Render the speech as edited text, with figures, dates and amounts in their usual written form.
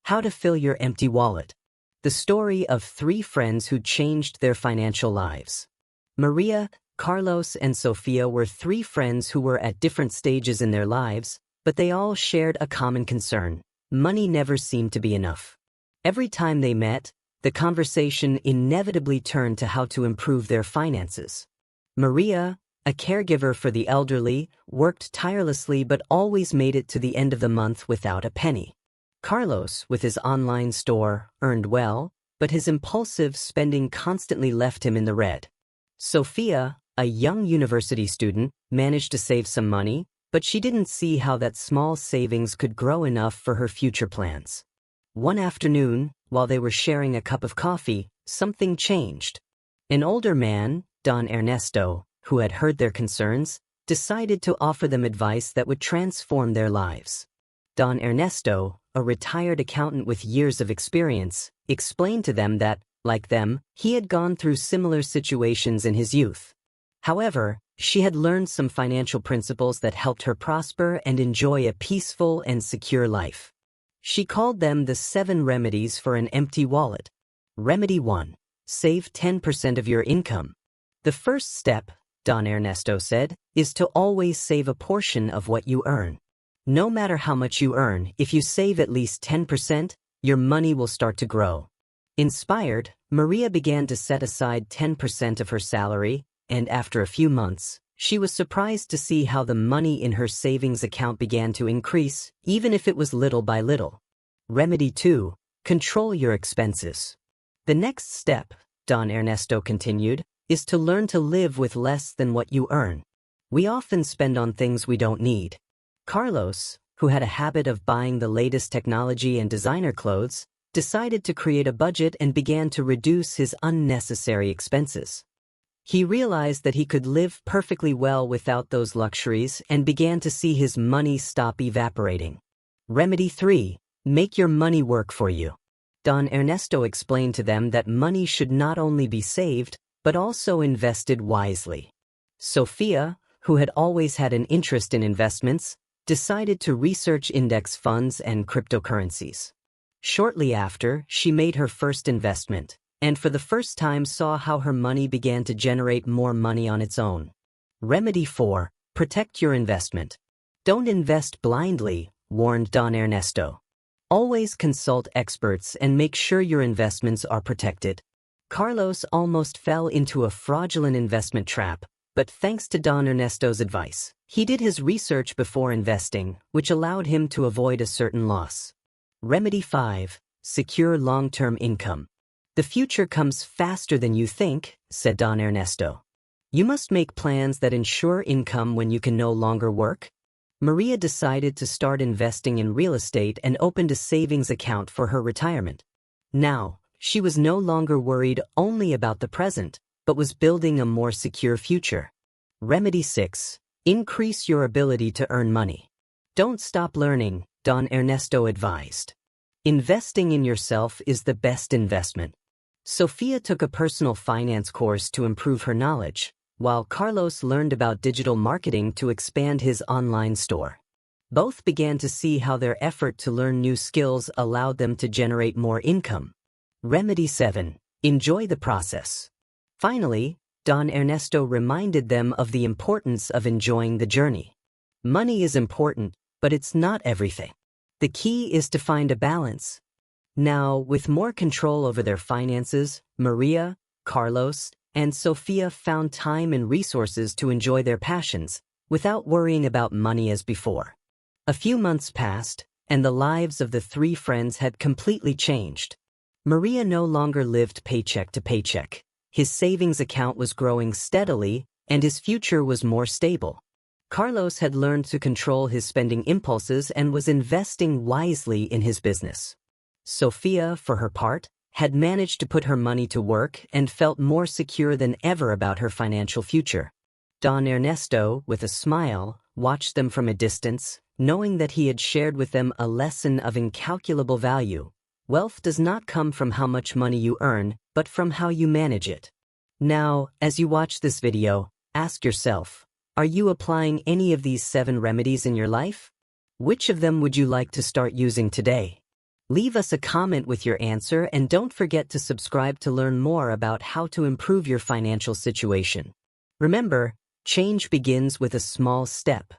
How to Fill Your Empty Wallet. The story of three friends who changed their financial lives. Maria, Carlos, and Sofia were three friends who were at different stages in their lives, but they all shared a common concern. Money never seemed to be enough. Every time they met, the conversation inevitably turned to how to improve their finances. Maria, a caregiver for the elderly, worked tirelessly but always made it to the end of the month without a penny. Carlos, with his online store, earned well, but his impulsive spending constantly left him in the red. Sofia, a young university student, managed to save some money, but she didn't see how that small savings could grow enough for her future plans. One afternoon, while they were sharing a cup of coffee, something changed. An older man, Don Ernesto, who had heard their concerns, decided to offer them advice that would transform their lives. Don Ernesto, a retired accountant with years of experience, explained to them that, like them, he had gone through similar situations in his youth. However, she had learned some financial principles that helped her prosper and enjoy a peaceful and secure life. She called them the 7 remedies for an empty wallet. Remedy 1. Save 10% of your income. The first step, Don Ernesto said, is to always save a portion of what you earn. No matter how much you earn, if you save at least 10%, your money will start to grow. Inspired, Maria began to set aside 10% of her salary, and after a few months, she was surprised to see how the money in her savings account began to increase, even if it was little by little. Remedy 2. Control your expenses. The next step, Don Ernesto continued, is to learn to live with less than what you earn. We often spend on things we don't need. Carlos, who had a habit of buying the latest technology and designer clothes, decided to create a budget and began to reduce his unnecessary expenses. He realized that he could live perfectly well without those luxuries and began to see his money stop evaporating. Remedy 3. Make your money work for you. Don Ernesto explained to them that money should not only be saved, but also invested wisely. Sofia, who had always had an interest in investments, decided to research index funds and cryptocurrencies. Shortly after, she made her first investment, and for the first time saw how her money began to generate more money on its own. Remedy 4. Protect your investment. Don't invest blindly, warned Don Ernesto. Always consult experts and make sure your investments are protected. Carlos almost fell into a fraudulent investment trap, but thanks to Don Ernesto's advice, he did his research before investing, which allowed him to avoid a certain loss. Remedy 5. Secure long-term income. The future comes faster than you think, said Don Ernesto. You must make plans that ensure income when you can no longer work. Maria decided to start investing in real estate and opened a savings account for her retirement. Now, she was no longer worried only about the present, but was building a more secure future. Remedy 6. Increase your ability to earn money. Don't stop learning, Don Ernesto advised. Investing in yourself is the best investment. Sofia took a personal finance course to improve her knowledge, while Carlos learned about digital marketing to expand his online store. Both began to see how their effort to learn new skills allowed them to generate more income. Remedy 7. Enjoy the process. Finally, Don Ernesto reminded them of the importance of enjoying the journey. Money is important, but it's not everything. The key is to find a balance. Now, with more control over their finances, Maria, Carlos, and Sofia found time and resources to enjoy their passions, without worrying about money as before. A few months passed, and the lives of the three friends had completely changed. Maria no longer lived paycheck to paycheck. His savings account was growing steadily, and his future was more stable. Carlos had learned to control his spending impulses and was investing wisely in his business. Sofia, for her part, had managed to put her money to work and felt more secure than ever about her financial future. Don Ernesto, with a smile, watched them from a distance, knowing that he had shared with them a lesson of incalculable value. Wealth does not come from how much money you earn, but from how you manage it. Now, as you watch this video, ask yourself, are you applying any of these 7 remedies in your life? Which of them would you like to start using today? Leave us a comment with your answer and don't forget to subscribe to learn more about how to improve your financial situation. Remember, change begins with a small step.